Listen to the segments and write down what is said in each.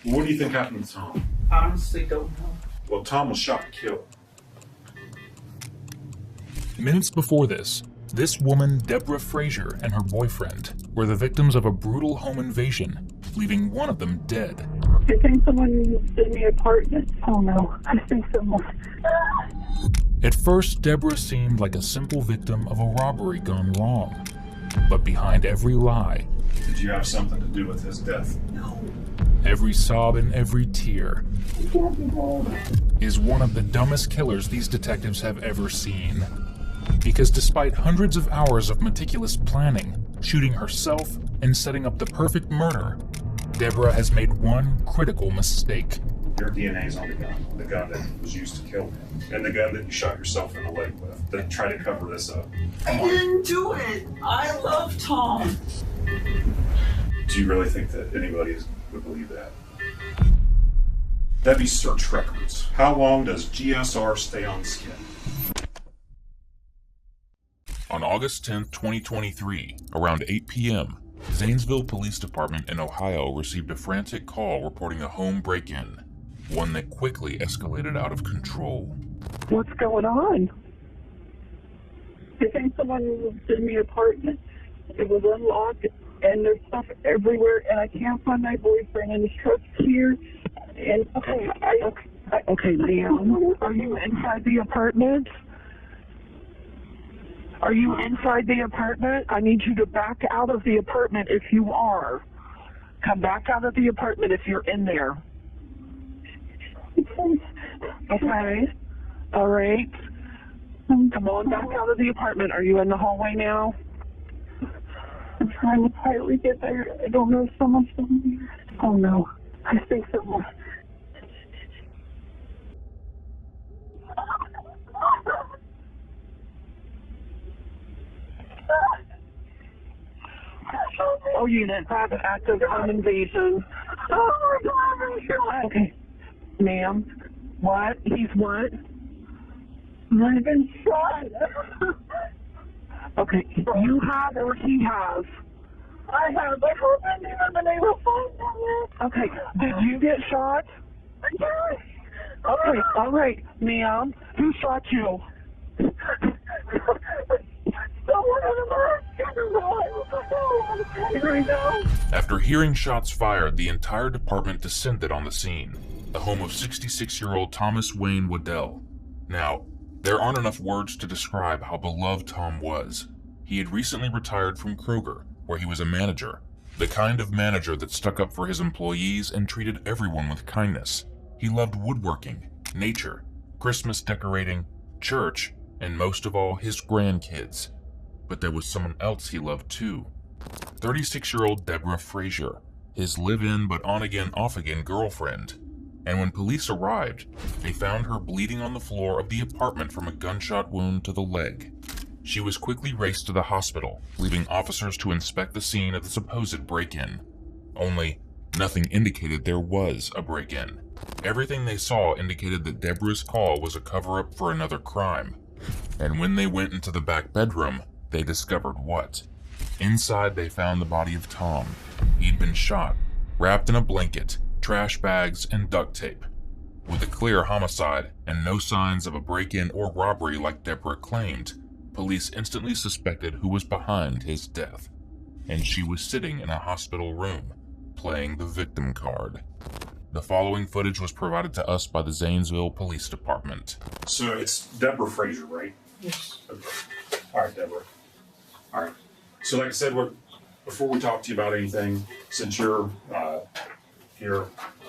What do you think happened to Tom? Honestly, don't know. Well, Tom was shot and killed. Minutes before this woman, Deborah Frazier, and her boyfriend were the victims of a brutal home invasion, leaving one of them dead. I think someone is in the apartment. Oh no, I think someone. At first, Deborah seemed like a simple victim of a robbery gone wrong. But behind every lie, Did you have something to do with his death? No. every sob and every tear, is one of the dumbest killers these detectives have ever seen. Because despite hundreds of hours of meticulous planning, shooting herself, and setting up the perfect murder, Deborah has made one critical mistake. Your DNA's on the gun that was used to kill him, and the gun that you shot yourself in the leg with, to try to cover this up. I didn't do it. I love Tom. Do you really think that anybody would believe that? Debbie's search records. How long does GSR stay on skin? On August 10th, 2023, around 8 p.m., Zanesville Police Department in Ohio received a frantic call reporting a home break-in, one that quickly escalated out of control. What's going on? I think someone was in the apartment. It was unlocked, and there's stuff everywhere, and I can't find my boyfriend, and his truck's here. And okay, ma'am, are you inside the apartment? Are you inside the apartment? I need you to back out of the apartment if you are. Come back out of the apartment if you're in there. Okay. All right. Come on back out of the apartment. Are you in the hallway now? I'm trying to quietly get there. I don't know if someone's in here. Oh no. I think someone. Oh, unit, have an active home invasion. Oh my God. Okay. Ma'am, what? He's what? I've been shot. Okay, you have or he has? I have. I haven't even been able to find him. Okay, did you get shot? Yes. Okay, all right, ma'am. Who shot you? After hearing shots fired, the entire department descended on the scene, the home of 66-year-old Thomas Wayne Waddell. Now, there aren't enough words to describe how beloved Tom was. He had recently retired from Kroger, where he was a manager, the kind of manager that stuck up for his employees and treated everyone with kindness. He loved woodworking, nature, Christmas decorating, church, and most of all, his grandkids. But there was someone else he loved too. 36-year-old Deborah Frazier, his live-in but on-again, off-again girlfriend. And when police arrived, they found her bleeding on the floor of the apartment from a gunshot wound to the leg. She was quickly raced to the hospital, leaving officers to inspect the scene of the supposed break-in. Only, nothing indicated there was a break-in. Everything they saw indicated that Deborah's call was a cover-up for another crime. And when they went into the back bedroom, they discovered what? Inside, they found the body of Tom. He'd been shot, wrapped in a blanket, trash bags, and duct tape. With a clear homicide and no signs of a break-in or robbery like Deborah claimed, police instantly suspected who was behind his death. And she was sitting in a hospital room, playing the victim card. The following footage was provided to us by the Zanesville Police Department. So it's Deborah Frazier, right? Yes. Okay. All right, Deborah. All right. So like I said, before we talk to you about anything, since you're here,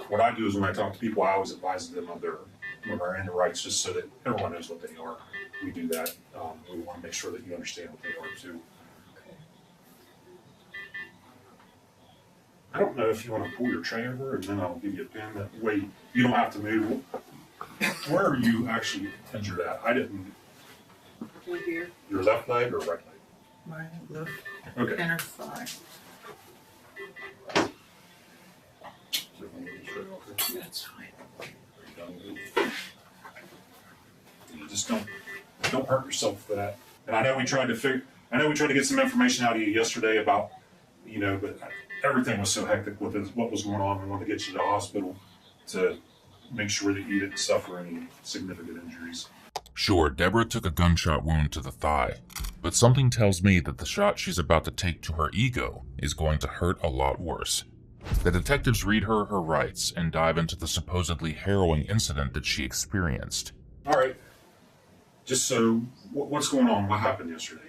what I do is when I talk to people, I always advise them of their Miranda rights, just so that everyone knows what they are. We do that. We want to make sure that you understand what they are too. I don't know if you want to pull your tray over, and then I'll give you a pen. That way you don't have to move. Where are you actually injured at? I didn't. Right here. Your left leg or right leg? My left Okay. inner thigh. That's fine. You just don't hurt yourself for that. And I know we tried to get some information out of you yesterday about, but everything was so hectic with what was going on. We wanted to get you to the hospital to make sure that you didn't suffer any significant injuries. Sure, Deborah took a gunshot wound to the thigh, but something tells me that the shot she's about to take to her ego is going to hurt a lot worse. The detectives read her rights and dive into the supposedly harrowing incident that she experienced. All right. Just so, what's going on? What happened yesterday?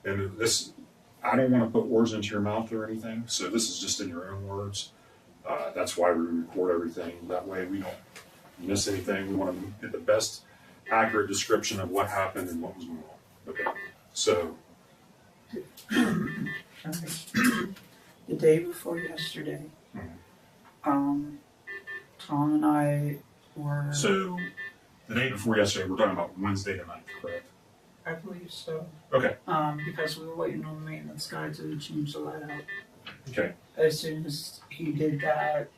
And this, I don't want to put words into your mouth or anything, so this is just in your own words. That's why we record everything. That way we don't miss anything. We want to get the best accurate description of what happened and what was going on. Okay. So. The day before yesterday, Tom and I were. So, the day before yesterday, we're talking about Wednesday the 9th, correct? I believe so. Okay. Because we were waiting on the maintenance guy to change the light out. Okay. As soon as he did that,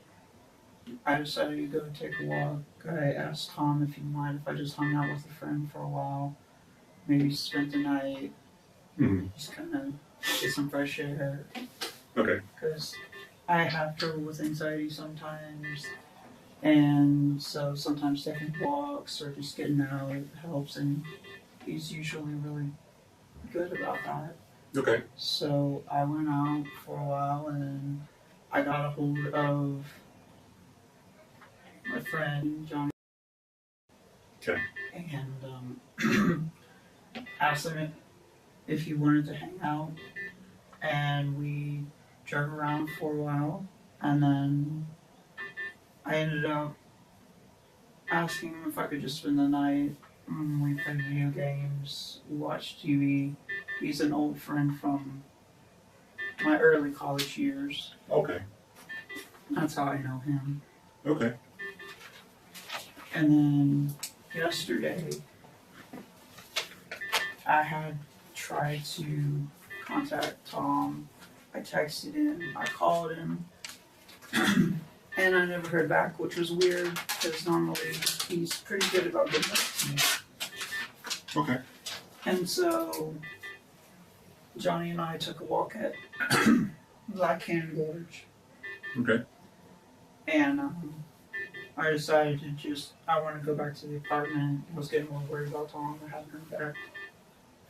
I decided to go take a walk. I asked Tom if he'd mind if I just hung out with a friend for a while. Maybe spent the night. Just kind of get some fresh air. Okay. Because I have trouble with anxiety sometimes. And so sometimes taking walks or just getting out helps. And he's usually really good about that. Okay. So I went out for a while and I got a hold of my friend Johnny. Okay. And asked him if he wanted to hang out. And we drove around for a while. And then I ended up asking him if I could just spend the night. We played video games, we watched TV. He's an old friend from my early college years. Okay. That's how I know him. Okay. And then yesterday, I had tried to contact Tom. I texted him, I called him, and I never heard back, which was weird because normally he's pretty good about getting back to me. Okay. And so Johnny and I took a walk at Black Cannon Gorge. Okay. And I decided to I want to go back to the apartment. I was getting more worried about Tom. I hadn't heard back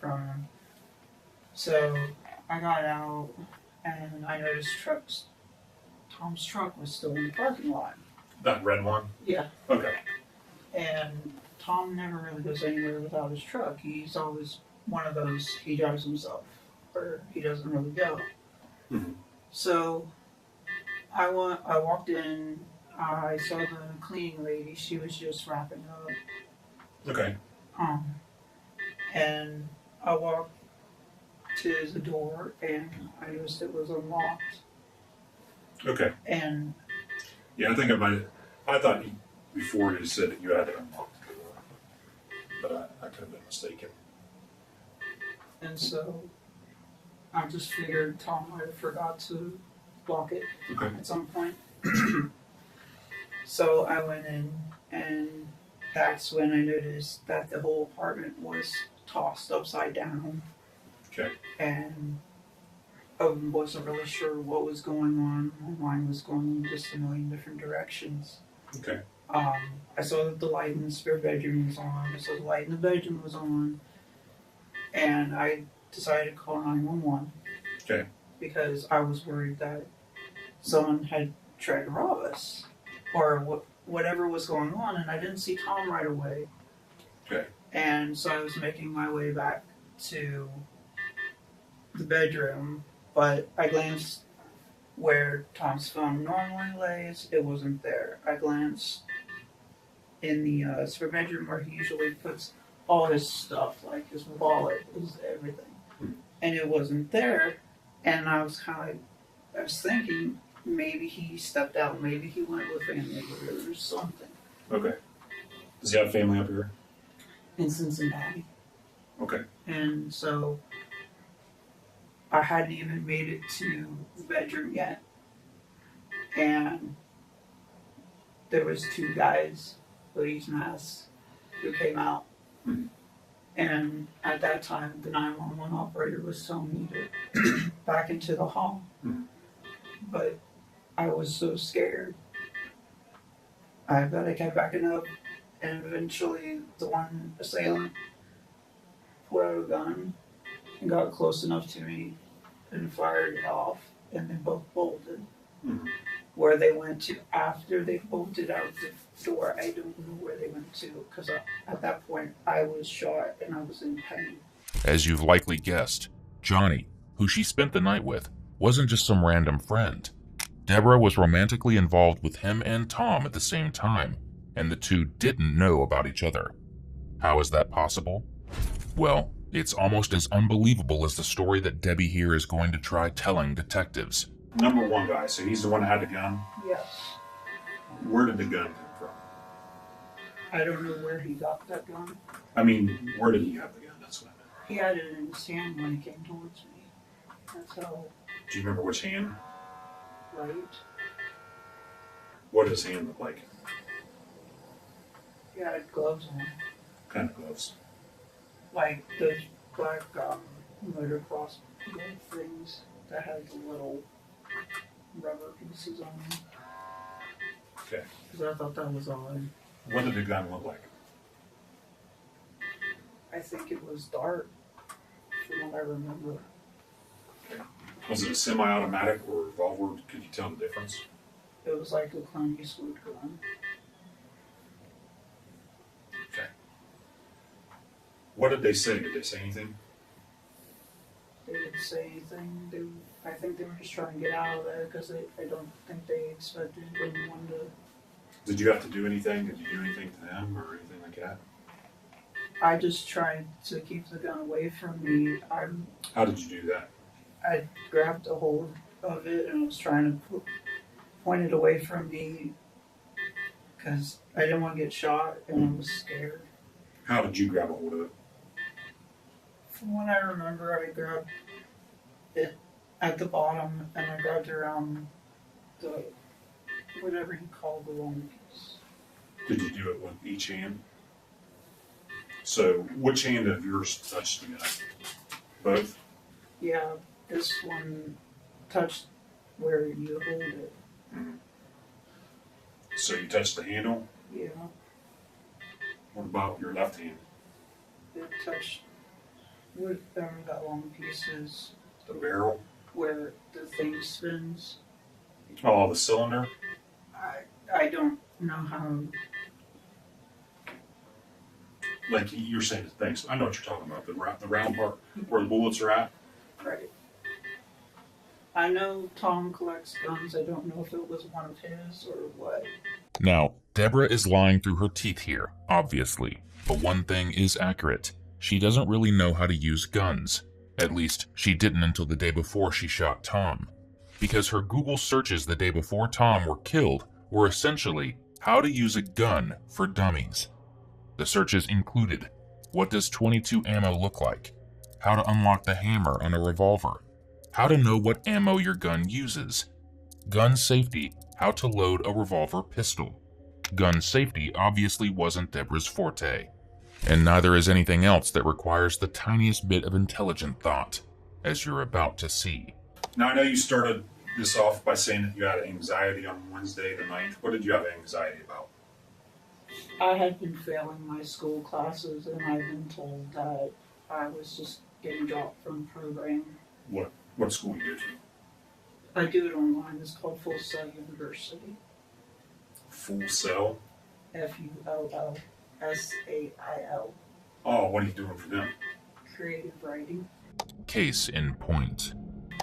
from him. So I got out and I noticed Tom's truck was still in the parking lot. That red one? Yeah. Okay. And Tom never really goes anywhere without his truck. He's always one of those, he drives himself, or he doesn't really go. So I walked in, I saw the cleaning lady, she was just wrapping up. Okay. And I walked to the door and I noticed it was unlocked. Okay. And yeah, I thought before you said that you had to unlock the door, but I could have been mistaken. And so I just figured Tom might have forgot to lock it at some point. So I went in and that's when I noticed that the whole apartment was tossed upside down. Okay. And I wasn't really sure what was going on. My mind was going in just a million different directions. Okay. I saw that the light in the spare bedroom was on. I saw the light in the bedroom was on. And I decided to call 911. Okay. Because I was worried that someone had tried to rob us. Or whatever was going on. And I didn't see Tom right away. Okay. And so I was making my way back to the bedroom. But I glanced where Tom's phone normally lays. It wasn't there. I glanced in the spare bedroom where he usually puts all his stuff, like his wallet, his everything. And it wasn't there. And I was thinking maybe he stepped out. Maybe he went with family or something. Okay. Does he have family up here? In Cincinnati. Okay. And so I hadn't even made it to the bedroom yet. And there was two guys, hoodies, masks, who came out. And at that time, the 911 operator was telling me to back into the hall. but I was so scared. I bet I kept backing up, and eventually the one assailant pulled out a gun and got close enough to me and fired it off, and they both bolted. Mhm. Where they went to after they bolted out the door, I don't know where they went to, because at that point I was shot and I was in pain. As you've likely guessed, Johnny, who she spent the night with, wasn't just some random friend. Deborah was romantically involved with him and Tom at the same time, and the two didn't know about each other. How is that possible? Well, it's almost as unbelievable as the story that Debbie here is going to try telling detectives. Number one guy, so he's the one that had the gun. Yes. Where did the gun come from? I don't know where he got that gun. I mean, where did he have the gun? That's what I meant. He had it in his hand when he came towards me. That's how, Do you remember which hand? right? What does his hand look like? He had gloves on. What kind of gloves? Like those black motocross glove things that had the little rubber pieces on them. Okay. Because I thought that was odd. What did the gun look like? I think it was dark, from what I remember. Okay. Was it a semi-automatic or a revolver? Could you tell the difference? It was like a Clint Eastwood gun. Okay. What did they say? Did they say anything? They didn't say anything. I think they were just trying to get out of there because I don't think they expected anyone to. Did you have to do anything? Did you do anything to them or anything like that? I just tried to keep the gun away from me. How did you do that? I grabbed a hold of it and I was trying to point it away from me because I didn't want to get shot and I was scared. How did you grab a hold of it? From what I remember, I grabbed it at the bottom and I grabbed around the whatever he called the long piece. Did you do it with each hand? So, which hand of yours touched the gun? Both? Yeah, this one touched where you hold it. Mm-hmm. So you touched the handle? Yeah, What about your left hand? it touched with that long pieces The barrel? where the thing spins. Oh, the cylinder? I don't know how. Like you're saying the things. I know what you're talking about. The round part where the bullets are at. Right. I know Tom collects guns. I don't know if it was one of his or what. Now, Deborah is lying through her teeth here, obviously. But one thing is accurate. She doesn't really know how to use guns. At least, she didn't until the day before she shot Tom. Because her Google searches the day before Tom were killed were essentially how to use a gun for dummies. The searches included, what does .22 ammo look like? How to unlock the hammer on a revolver? How to know what ammo your gun uses? Gun safety, how to load a revolver pistol. Gun safety obviously wasn't Deborah's forte. And neither is anything else that requires the tiniest bit of intelligent thought, as you're about to see. Now I know you started this off by saying that you had anxiety on Wednesday the 9th. What did you have anxiety about? I had been failing my school classes, and I've been told that I was just getting dropped from the program. What school do you go to? I do it online. It's called Full Sail University. Full Sail? FULLSAIL. Oh, what are you doing for them? Creative writing. Case in point.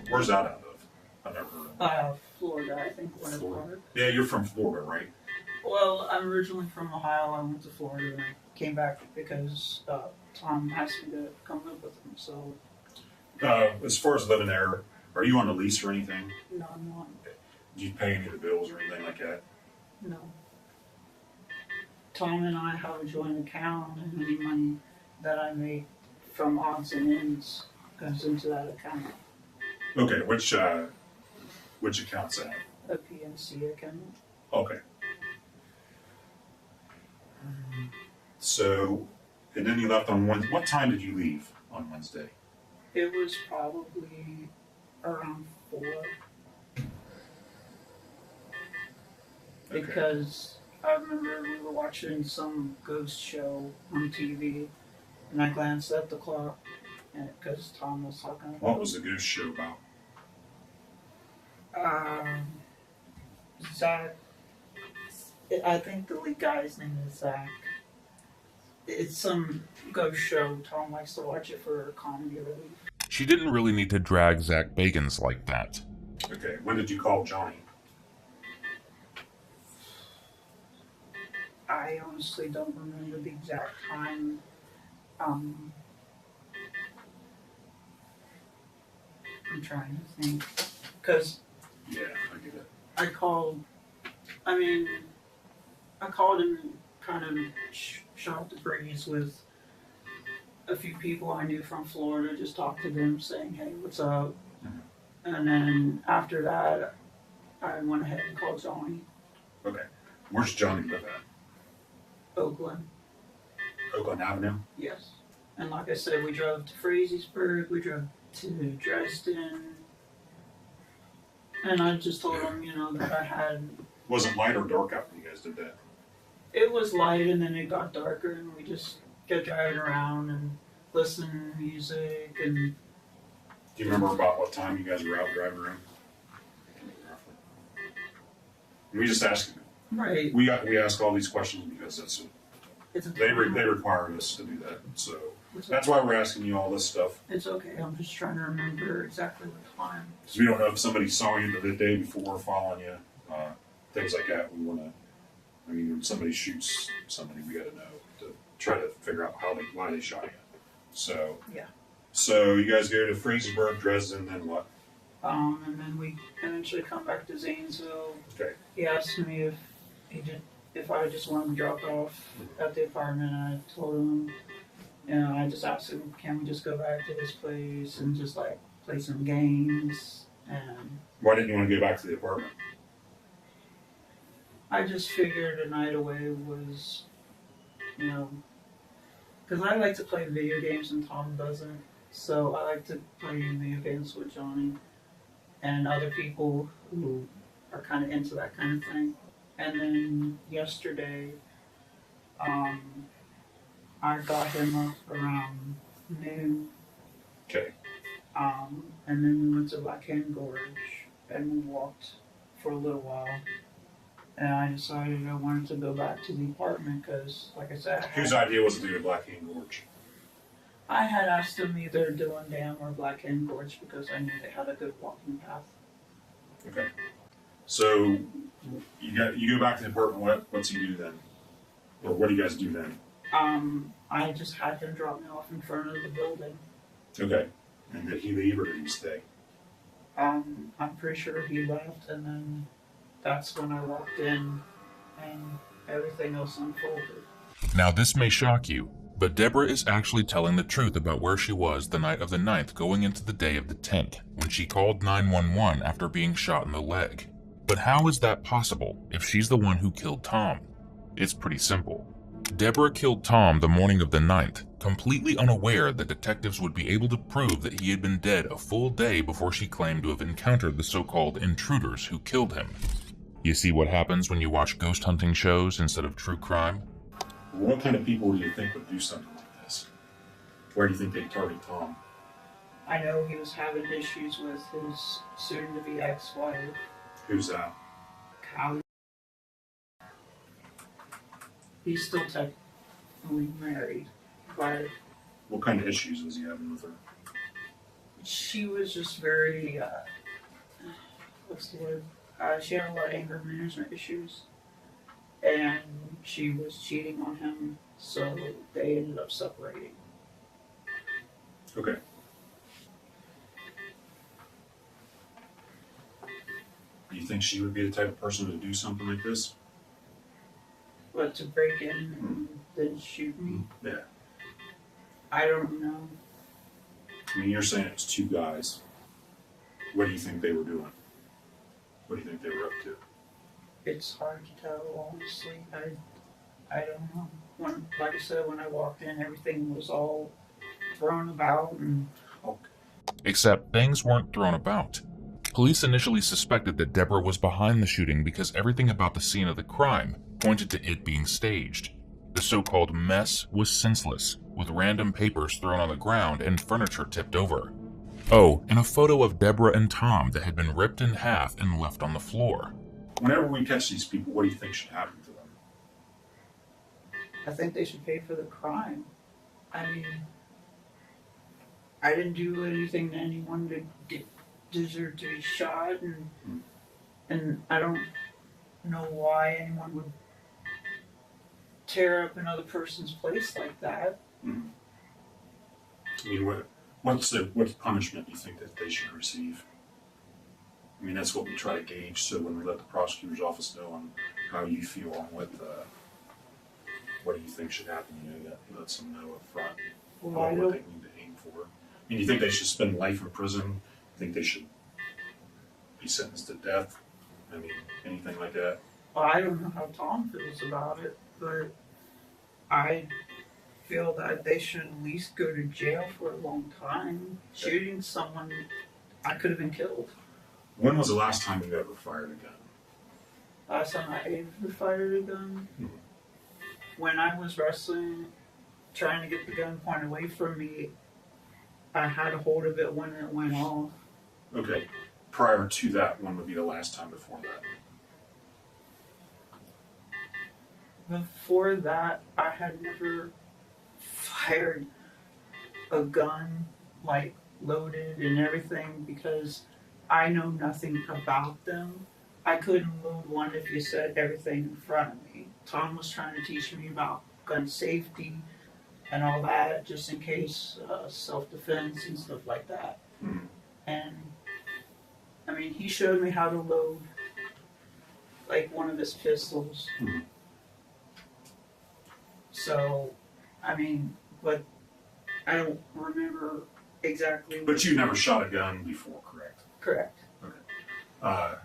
Where's that out of? I've never heard of Florida, I think. Florida. Yeah, you're from Florida, right? Well, I'm originally from Ohio. I went to Florida and I came back because Tom asked me to come live with him. So, As far as living there, are you on a lease or anything? no, I'm not. Do you pay any of the bills or anything like that? No. Tom and I have a joint account, and any money that I make from odds and ends goes into that account, Okay, which account's that? a PNC account. Okay. So, and then you left on Wednesday. What time did you leave on Wednesday? It was probably around 4. because I remember we were watching some ghost show on TV, and I glanced at the clock, and because Tom was talking about What was the ghost show about? Zach. I think the lead guy's name is Zach. It's some ghost show. Tom likes to watch it for comedy relief. She didn't really need to drag Zach Bagans like that. Okay, when did you call Johnny? I honestly don't remember the exact time. I'm trying to think. Because Yeah, I get it. I called and kind of shot the breeze with a few people I knew from Florida, just talked to them saying, hey, what's up? And then after that, I went ahead and called Johnny. Okay. Where's Johnny live at? Oakland. Oakland Avenue? Yes. And like I said, we drove to Frazeysburg, we drove to Dresden. And I just told him, that I had. Was it light or dark out when you guys did that? It was light and then it got darker and we just kept driving around and listening to music and. Do you remember about what time you guys were out driving around? We just asked. Right. We ask all these questions because they require us to do that. So that's why we're asking you all this stuff. It's okay. I'm just trying to remember exactly what time. Because we don't know if somebody saw you the day before following you, things like that. We want to. When somebody shoots somebody, we got to know to try to figure out why they shot you. So yeah. So you guys go to Frazeysburg, Dresden, then what? And then we eventually come back to Zanesville. Okay. He asked me if I just wanted to drop off at the apartment. I told him, I just asked him, can we just go back to this place and just like play some games? And Why didn't you want to go back to the apartment? I just figured a night away was, because I like to play video games and Tom doesn't. So I like to play video games with Johnny and other people who are kind of into that kind of thing. And then yesterday, I got him up around noon. Okay. And then we went to Black Hand Gorge and we walked for a little while. And I decided I wanted to go back to the apartment because, like I said, Whose idea was to do the Black Hand Gorge? I had asked them either Dillon Dam or Black Hand Gorge because I knew they had a good walking path. Okay. So you go back to the apartment. What's he do then? Or what do you guys do then? I just had him drop me off in front of the building. Okay. And did he leave or did he stay? I'm pretty sure he left, and then that's when I walked in, and everything else unfolded. Now this may shock you, but Deborah is actually telling the truth about where she was the night of the 9th going into the day of the 10th, when she called 911 after being shot in the leg. But how is that possible if she's the one who killed Tom? It's pretty simple. Deborah killed Tom the morning of the 9th, completely unaware that detectives would be able to prove that he had been dead a full day before she claimed to have encountered the so-called intruders who killed him. You see what happens when you watch ghost hunting shows instead of true crime? What kind of people do you think would do something like this? Where do you think they'd target Tom? I know he was having issues with his soon-to-be ex-wife, Who's that? Callie. He's still technically married, but What kind of issues was he having with her? she was just very, what's the word? She had a lot of anger management issues, and she was cheating on him, so they ended up separating. Okay. Do you think she would be the type of person to do something like this? But to break in and then shoot me, Yeah. I don't know. I mean, you're saying it was two guys. What do you think they were doing? What do you think they were up to? It's hard to tell, honestly. I don't know. Like I said, when I walked in, everything was all thrown about and Except things weren't thrown about. Police initially suspected that Deborah was behind the shooting because everything about the scene of the crime pointed to it being staged. The so-called mess was senseless, with random papers thrown on the ground and furniture tipped over. Oh, and a photo of Deborah and Tom that had been ripped in half and left on the floor. Whenever we catch these people, what do you think should happen to them? I think they should pay for the crime. I mean, I didn't do anything to anyone to deserve to be shot, and I don't know why anyone would tear up another person's place like that. Mm-hmm. I mean, what punishment do you think that they should receive? I mean, that's what we try to gauge, so when we let the prosecutor's office know on how you feel on what do you think should happen, that lets them know up front what they need to aim for. I mean, you think they should spend life in prison? You think they should be sentenced to death? I mean, anything like that? Well, I don't know how Tom feels about it, but I feel that they should at least go to jail for a long time. Shooting someone, I could have been killed. When was the last time you ever fired a gun? Last time I ever fired a gun? Mm-hmm. When I was wrestling, trying to get the gun pointed away from me, I had a hold of it when it went off. Okay. Prior to that, when would be the last time before that? Before that, I had never fired a gun, like loaded and everything, because I know nothing about them. I couldn't load one if you said everything in front of me. Tom was trying to teach me about gun safety and all that, just in case, self-defense and stuff like that. Mm-hmm. And, I mean, he showed me how to load, like, one of his pistols. Mm-hmm. So, I mean, but I don't remember exactly. But you never shot a gun before, correct? Correct. Okay.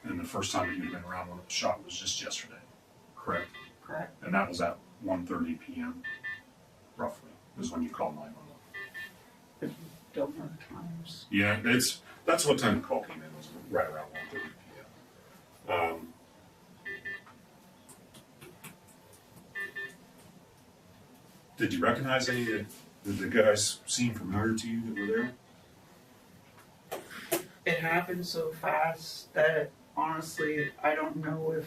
And the first time you'd been around when it was shot was just yesterday, correct? Correct. And that was at 1:30 p.m. roughly, is when you called 911. Don't know the times. Yeah, that's what time the call came in, was right around 1:30 p.m. Did you recognize any of the guys seem familiar to you that were there? It happened so fast that honestly, I don't know if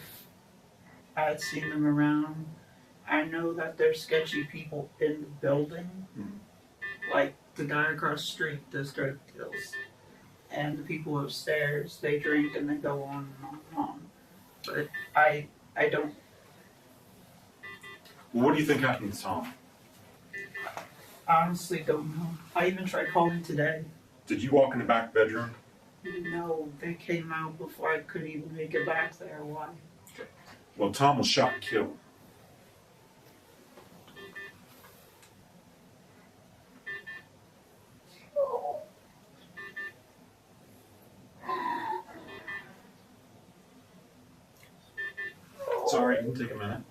I had seen them around. I know that there's sketchy people in the building, like the guy across the street does drug deals, and the people upstairs, they drink and they go on and on and on. But I don't. Well, what do you think happened to Tom? I honestly don't know. I even tried calling today. Did you walk in the back bedroom? No, they came out before I could even make it back there. Why? Okay. Well, Tom was shot and killed. Sorry, you can take a minute.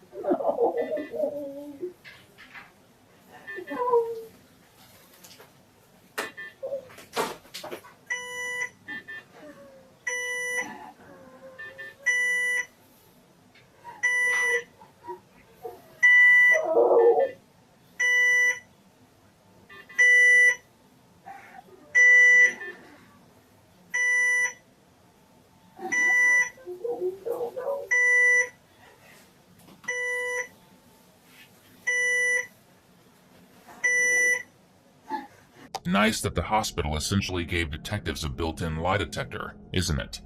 Nice that the hospital essentially gave detectives a built-in lie detector, isn't it?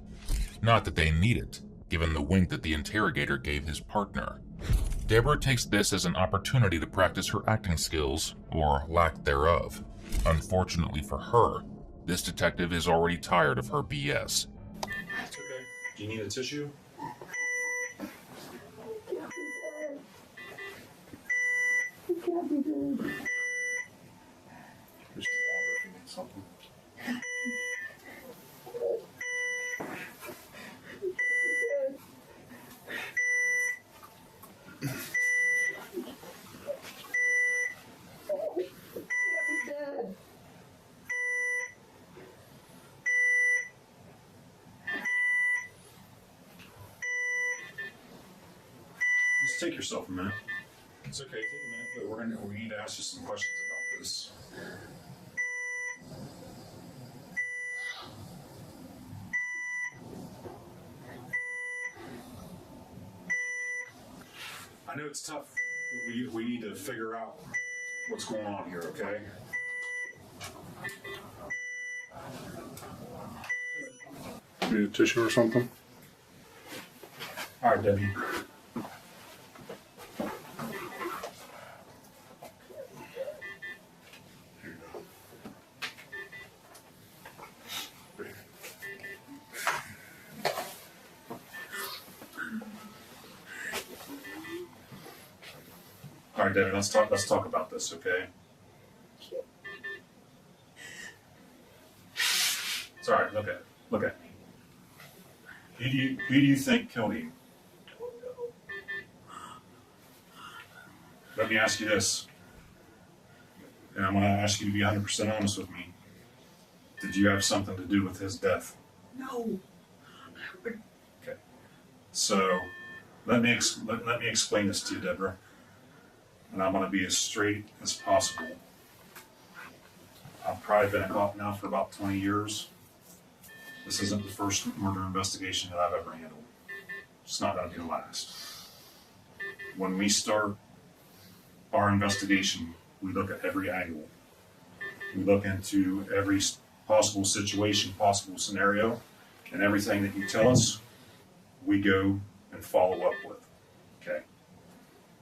Not that they need it, given the wink that the interrogator gave his partner. Deborah takes this as an opportunity to practice her acting skills, or lack thereof. Unfortunately for her, this detective is already tired of her BS. It's okay. Do you need a tissue? There's water if you need something. Just take yourself a minute. It's okay, take a minute, but we need to ask you some questions about this. I know it's tough, but we need to figure out what's going on here, okay? Need a tissue or something? All right, Debbie. All right, Debbie, let's talk about this, okay? It's all right, look at me. Who do you think killed him? Let me ask you this, and I'm going to ask you to be 100% honest with me. Did you have something to do with his death? No. Okay. So let me explain this to you, Deborah, and I'm going to be as straight as possible. I've probably been a cop now for about 20 years. This isn't the first murder investigation that I've ever handled. It's not going to be the last. When we start our investigation, we look at every angle. We look into every possible situation, possible scenario, and everything that you tell us, we go and follow up with. Okay?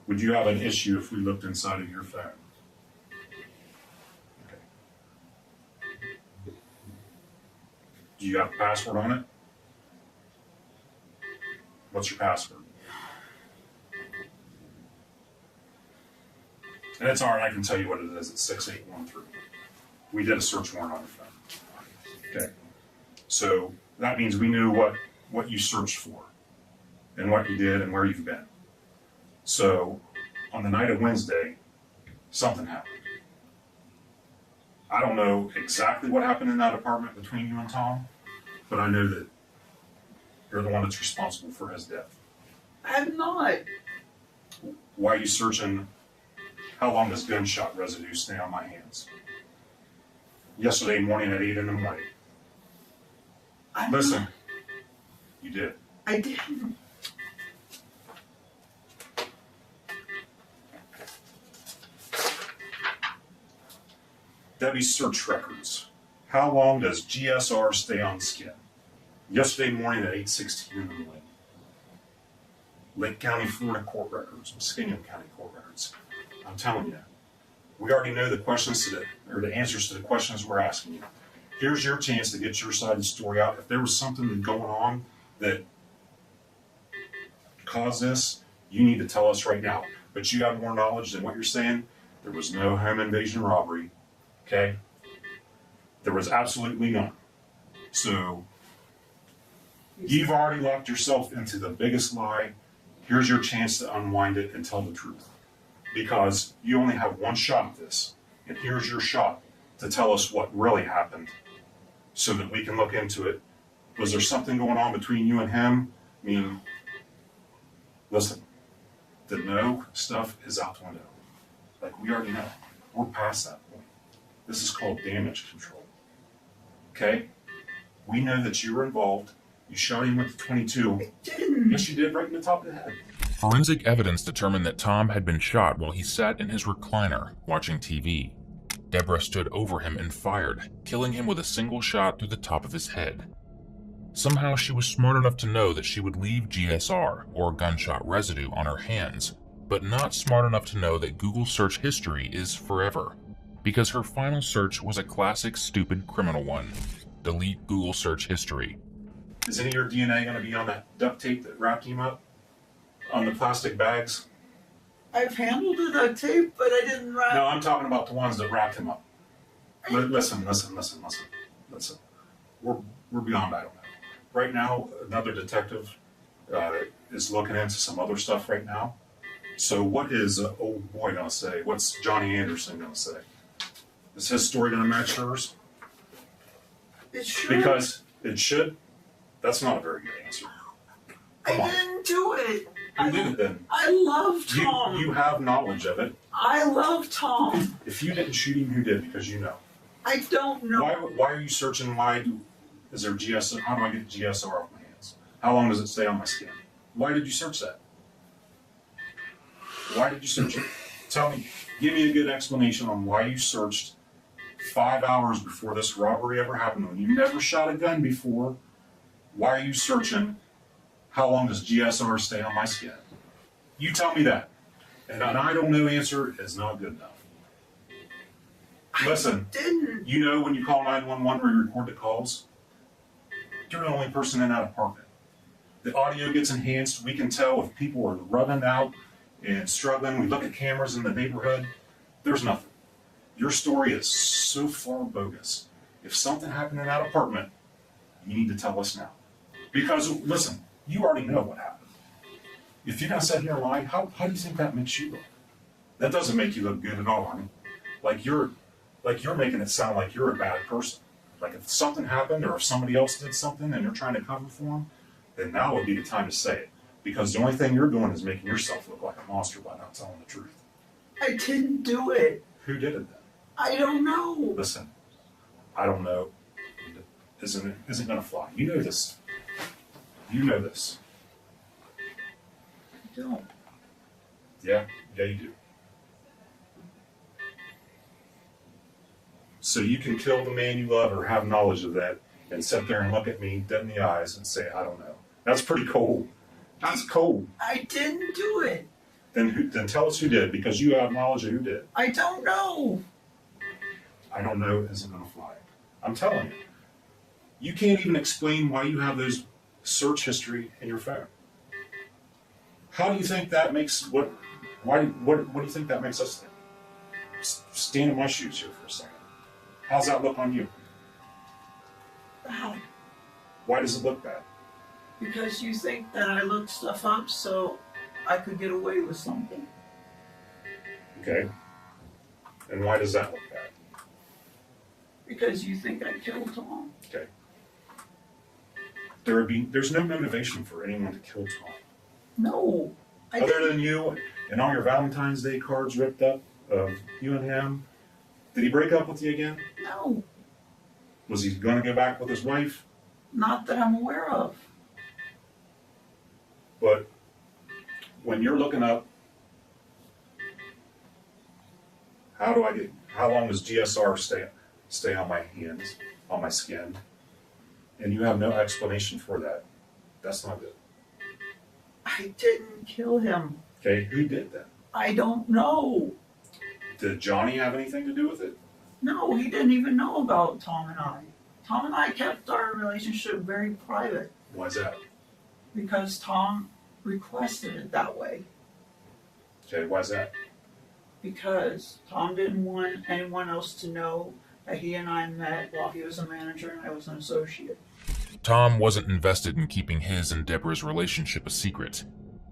Would you have an issue if we looked inside of your phone? Okay. Do you have a password on it? What's your password? And it's all right, I can tell you what it is. It's 6813. We did a search warrant on your phone. Okay. So that means we knew what you searched for and what you did and where you've been. So on the night of Wednesday, something happened. I don't know exactly what happened in that apartment between you and Tom, but I know that you're the one that's responsible for his death. I'm not. Why are you searching? How long does gunshot residue stay on my hands? Yesterday morning at 8 in the morning. Listen, you did. I didn't. Debbie's search records. How long does GSR stay on skin? Yesterday morning at 8:16 in the morning. Lake County, Florida court records, Muskingum County court records. I'm telling you, we already know the questions or the answers to the questions we're asking you. Here's your chance to get your side of the story out. If there was something going on that caused this, you need to tell us right now. But you have more knowledge than what you're saying. There was no home invasion robbery, okay? There was absolutely none. So you've already locked yourself into the biggest lie. Here's your chance to unwind it and tell the truth. Because you only have one shot at this. And here's your shot to tell us what really happened so that we can look into it. Was there something going on between you and him? I mean, listen, the no stuff is out the window. Like, we already know. We're past that point. This is called damage control. Okay? We know that you were involved. You shot him with the 22. I didn't. Yes, you did, right in the top of the head. Forensic evidence determined that Tom had been shot while he sat in his recliner watching TV. Deborah stood over him and fired, killing him with a single shot through the top of his head. Somehow she was smart enough to know that she would leave GSR, or gunshot residue, on her hands, but not smart enough to know that Google search history is forever, because her final search was a classic stupid criminal one. Delete Google search history. Is any of your DNA going to be on that duct tape that wrapped him up? On the plastic bags? I've handled the duct tape, but I didn't wrap. No, I'm talking about the ones that wrapped him up. Listen. We're beyond I don't know. Right now, another detective is looking into some other stuff right now. So what is old boy going to say? What's Johnny Anderson going to say? Is his story going to match hers? It should. Because it should? That's not a very good answer. I didn't do it. Who did it then? I love Tom. You have knowledge of it. I love Tom. If you didn't shoot him, who did? Because you know. I don't know. Why are you searching? Is there GSO? How do I get GSR off my hands? How long does it stay on my skin? Why did you search that? Why did you search it? Tell me, give me a good explanation on why you searched 5 hours before this robbery ever happened. When you never shot a gun before, why are you searching? How long does GSR stay on my skin? You tell me that. And an I don't know answer is not good enough. Listen, you know when you call 911 or you record the calls, you're the only person in that apartment. The audio gets enhanced. We can tell if people are running out and struggling. We look at cameras in the neighborhood. There's nothing. Your story is so far bogus. If something happened in that apartment, you need to tell us now. Because, listen, you already know what happened. If you're going to sit here and lie, how do you think that makes you look? That doesn't make you look good at all, honey. Like you're making it sound like you're a bad person. Like if something happened or if somebody else did something and you're trying to cover for them, then now would be the time to say it. Because the only thing you're doing is making yourself look like a monster by not telling the truth. I didn't do it. Who did it then? I don't know. Listen, I don't know. Isn't gonna fly. You know this. You know this. I don't. Yeah, you do. So you can kill the man you love or have knowledge of that and sit there and look at me dead in the eyes and say, I don't know. That's pretty cold. That's cold. I didn't do it. Then tell us who did, because you have knowledge of who did. I don't know. I don't know isn't going to fly. I'm telling you. You can't even explain why you have those search history in your phone. How do you think that makes, what do you think that makes us think? Stand in my shoes here for a second. How's that look on you? Bad. Why does it look bad? Because you think that I looked stuff up so I could get away with something. Okay. And why does that look bad? Because you think I killed Tom. Okay. There's no motivation for anyone to kill Tom. No. Other than you and all your Valentine's Day cards ripped up of you and him. Did he break up with you again? No. Was he going to go back with his wife? Not that I'm aware of. But when you're looking up, how long does GSR stay on my hands, on my skin? And you have no explanation for that. That's not good. I didn't kill him. Okay, who did that? I don't know. Did Johnny have anything to do with it? No, he didn't even know about Tom and I. Tom and I kept our relationship very private Why's that? because Tom requested it that way. Okay, why's that? Because Tom didn't want anyone else to know that he and I met while he was a manager and I was an associate. Tom wasn't invested in keeping his and Deborah's relationship a secret,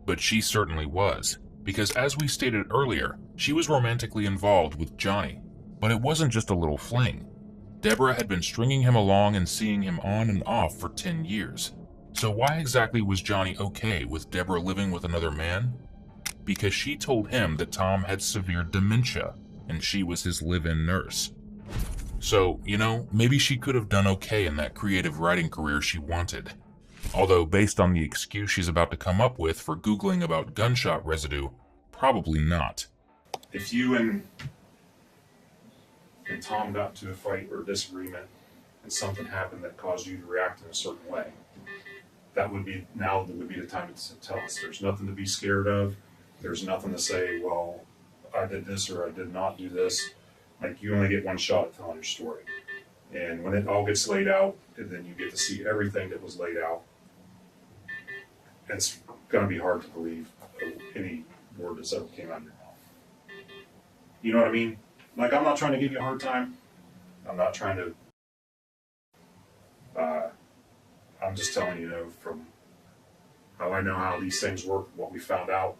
but she certainly was, because as we stated earlier, she was romantically involved with Johnny. But it wasn't just a little fling. Deborah had been stringing him along and seeing him on and off for 10 years. So why exactly was Johnny okay with Deborah living with another man? Because she told him that Tom had severe dementia, and she was his live-in nurse. So, maybe she could have done okay in that creative writing career she wanted. Although, based on the excuse she's about to come up with for Googling about gunshot residue, probably not. If you and Tom got into a fight or disagreement and something happened that caused you to react in a certain way, that would be the time to tell us. There's nothing to be scared of. There's nothing to say, well, I did this or I did not do this. Like, you only get one shot at telling your story. And when it all gets laid out, and then you get to see everything that was laid out, it's going to be hard to believe any word that's ever came out of your mouth. You know what I mean? Like, I'm not trying to give you a hard time. I'm not trying to... I'm just telling you, from how I know how these things work, what we found out,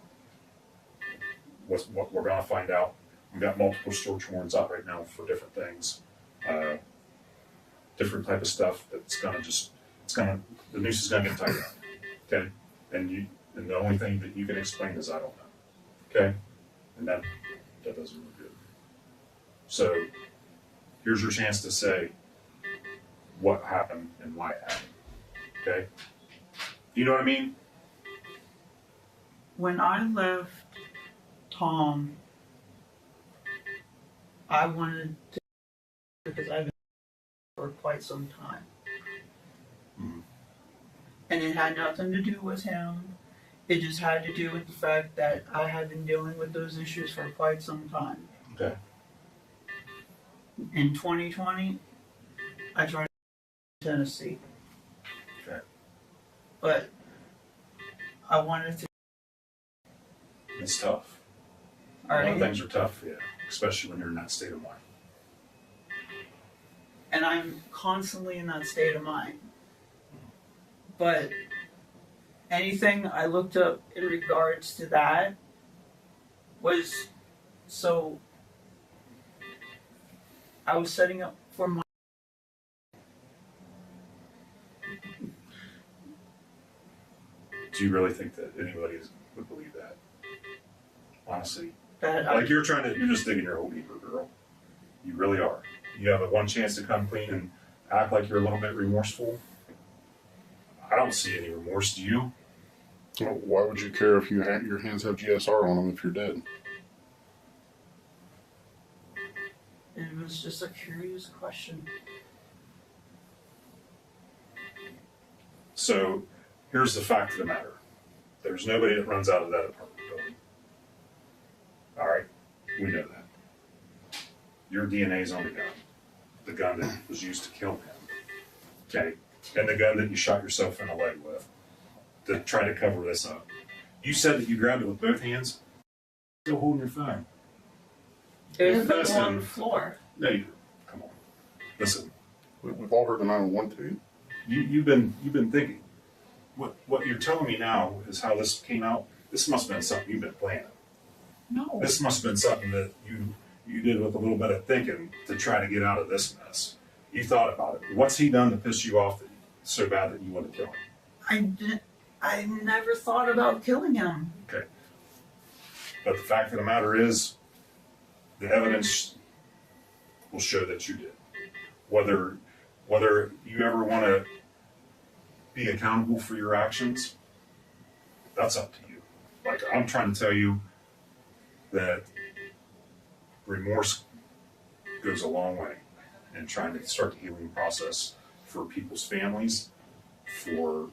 what we're going to find out. We've got multiple search warrants out right now for different things. Different type of stuff that's going to the noose is going to get tighter. Okay? And And the only thing that you can explain is I don't know. Okay? And that doesn't look good. So here's your chance to say what happened and why it happened. Okay? You know what I mean? When I left Tom, I wanted to, because I've been for quite some time. Mhm. And it had nothing to do with him. It just had to do with the fact that I had been dealing with those issues for quite some time. Okay. In 2020, I tried in Tennessee. Okay. But I wanted to. It's tough. All A lot of right. things are tough, yeah, especially when you're in that state of mind. And I'm constantly in that state of mind. But anything I looked up in regards to that was so I was setting up for my Do you really think that anybody would believe that? Honestly. that Like you're just digging your hole deeper, girl. You really are. You have a one chance to come clean and act like you're a little bit remorseful. I don't see any remorse, do you? Well, why would you care if your hands have GSR on them if you're dead? it was just a curious question. So here's the fact of the matter. There's nobody that runs out of that apartment building. All right? We know that. Your DNA's on the gun that was used to kill him. Okay? And the gun that you shot yourself in the leg with to try to cover this up. You said that you grabbed it with both hands. Still holding your phone. It was Listen. on the floor. No, you come on. Listen. We've all heard the 911 tape. You've been thinking. What you're telling me now is how this came out. This must have been something you've been planning. No. This must have been something that you did with a little bit of thinking to try to get out of this mess. You thought about it. What's he done to piss you off so bad that you want to kill him? I never thought about killing him. Okay. But the fact of the matter is, the evidence will show that you did. Whether you ever want to be accountable for your actions, that's up to you. Like, I'm trying to tell you that remorse goes a long way in trying to start the healing process for people's families, for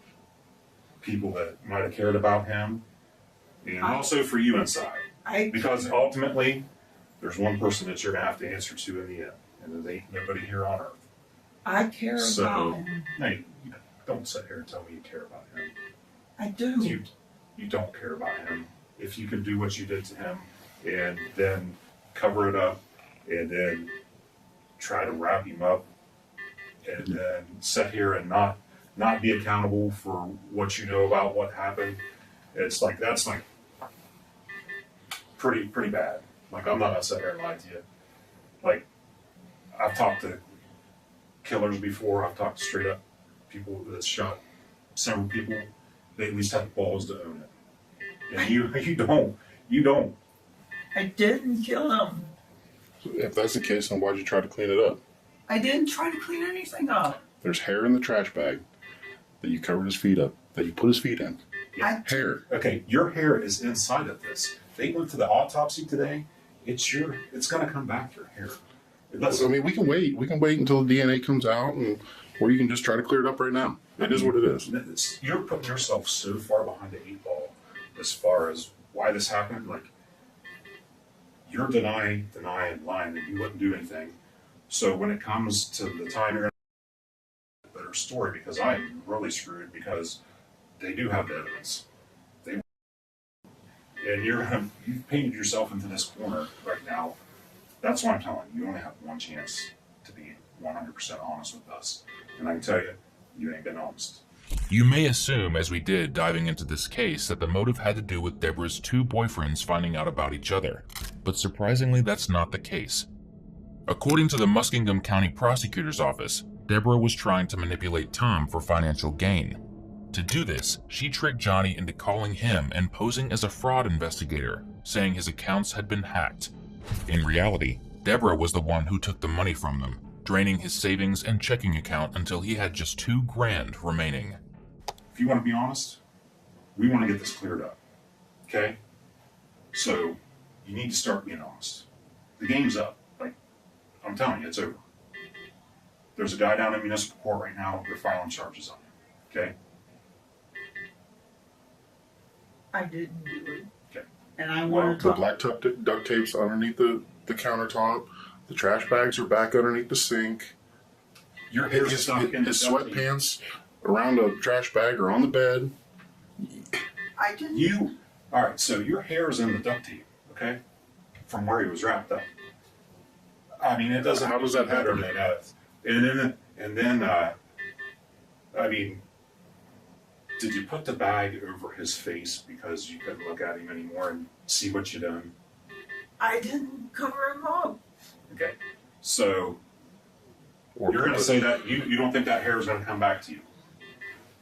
people that might have cared about him, and also for you inside. Because ultimately, there's one person that you're going to have to answer to in the end, and there ain't nobody here on earth. I care about him. No, you don't sit here and tell me you care about him. I do. You don't care about him. If you can do what you did to him and then cover it up and then try to wrap him up and then sit here and not be accountable for what you know about what happened, it's like, that's like pretty bad. Like, I'm not gonna sit here and lie to you. Like, I've talked to killers before. I've talked to straight up people that shot several people. They at least have the balls to own it. And you don't. I didn't kill him. So if that's the case, then why'd you try to clean it up? I didn't try to clean anything up. There's hair in the trash bag that you covered his feet up, that you put his feet in. Hair. Okay, your hair is inside of this. They went to the autopsy today. It's gonna come back your hair. I mean, we can wait. We can wait until the DNA comes out, or you can just try to clear it up right now. It is what it is. You're putting yourself so far behind the 8 ball as far as why this happened. Like, you're denying, lying that you wouldn't do anything. So when it comes to the time you're going to have a better story, because I'm really screwed because they do have the evidence. And you've painted yourself into this corner right now. That's why I'm telling you, you only have one chance to be 100% honest with us. And I can tell you, you ain't been honest. You may assume, as we did diving into this case, that the motive had to do with Deborah's 2 boyfriends finding out about each other. But surprisingly, that's not the case. According to the Muskingum County Prosecutor's Office, Deborah was trying to manipulate Tom for financial gain. To do this, she tricked Johnny into calling him and posing as a fraud investigator, saying his accounts had been hacked. In reality, Deborah was the one who took the money from them, draining his savings and checking account until he had just $2,000 remaining. If you want to be honest, we want to get this cleared up. Okay? So, you need to start being honest. The game's up. Like, I'm telling you, it's over. There's a guy down in municipal court right now, they're filing charges on him. Okay? I didn't do it. Okay. And I Well, want to The talk. black duct tape's underneath the countertop. The trash bags are back underneath the sink. Your hair's His stuck in the duct tape. sweatpants around a trash bag or on the bed. I didn't. Alright, so your hair's in the duct tape, okay? From where he was wrapped up. I mean, it doesn't. How does that happen? And then, I mean, did you put the bag over his face because you couldn't look at him anymore and see what you done? I didn't cover him up. Okay, so Or you're going to say that you don't think that hair is going to come back to you.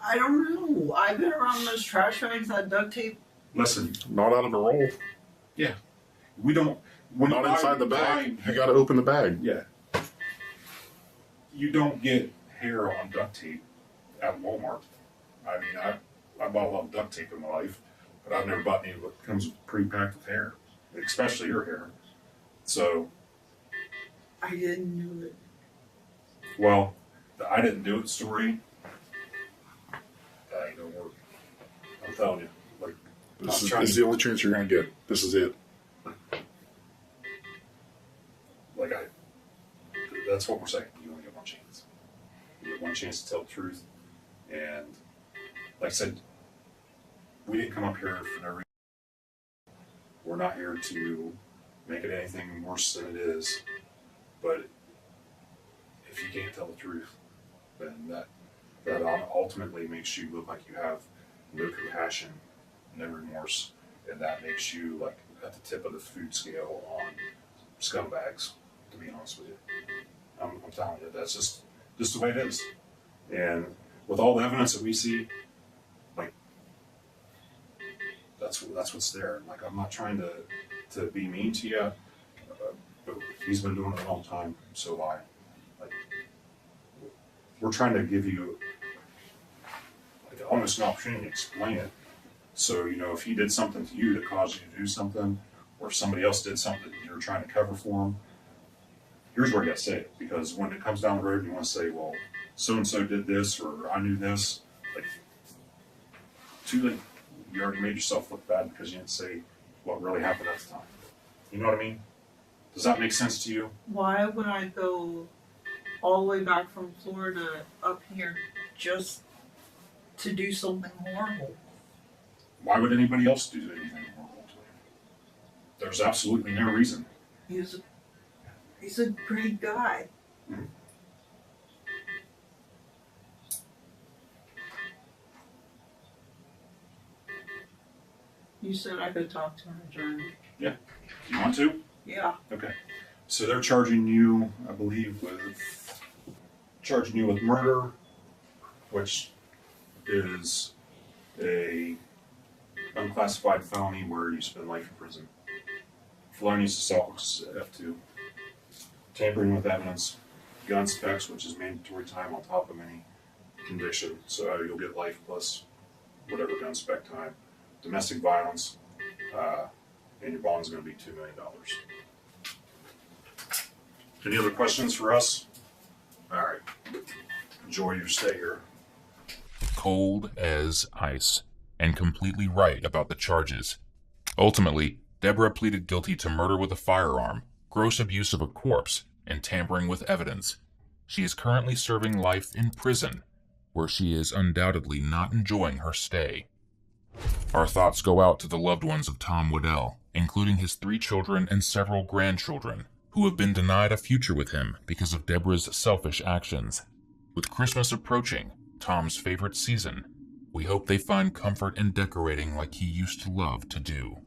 I don't know. I've been around those trash bags, that duct tape. Listen, not out of a roll. we don't. When Not you inside the buy- bag. You got to open the bag. Yeah. You don't get hair on duct tape at Walmart. I mean, I bought a lot of duct tape in my life, but I've never bought any that comes pre-packed with hair, especially your hair. So, I didn't do it. well, the I didn't do it story, that ain't gonna work. I'm telling you. Like, This I'm trying is to- the only chance you're going to get. This is it. like that's what we're saying. You only get one chance. You get one chance to tell the truth. And like I said, we didn't come up here for no reason. We're not here to make it anything worse than it is. But if you can't tell the truth, then that ultimately makes you look like you have no compassion, no remorse, and that makes you like at the tip of the food scale on scumbags. To be honest with you, I'm telling you, that's just the way it is. And with all the evidence that we see, like that's what's there. Like I'm not trying to be mean to you, but he's been doing it a long time, so have I. Like we're trying to give you like almost an opportunity to explain it. So you know, if he did something to you that caused you to do something, or if somebody else did something that you're trying to cover for him, here's where you got to say it. Because when it comes down the road, and you want to say, well, so and so did this, or I knew this. Like, too late. You already made yourself look bad because you didn't say what really happened at the time. You know what I mean? Does that make sense to you? Why would I go all the way back from Florida up here just to do something horrible? Why would anybody else do anything horrible to you? There's absolutely no reason. He's a great guy. Mhm. You said I could talk to an attorney. You want to? Yeah. Okay. So they're charging you, I believe, with murder, which is a unclassified felony where you spend life in prison. Felonious assault is F2. Tampering with evidence, gun specs, which is mandatory time on top of any conviction. So you'll get life plus whatever gun spec time. Domestic violence, and your bond's going to be $2 million. Any other questions for us? All right. Enjoy your stay here. Cold as ice, and completely right about the charges. Ultimately, Deborah pleaded guilty to murder with a firearm, gross abuse of a corpse, and tampering with evidence. She is currently serving life in prison, where she is undoubtedly not enjoying her stay. Our thoughts go out to the loved ones of Tom Waddell, including his 3 children and several grandchildren, who have been denied a future with him because of Deborah's selfish actions. With Christmas approaching, Tom's favorite season, we hope they find comfort in decorating like he used to love to do.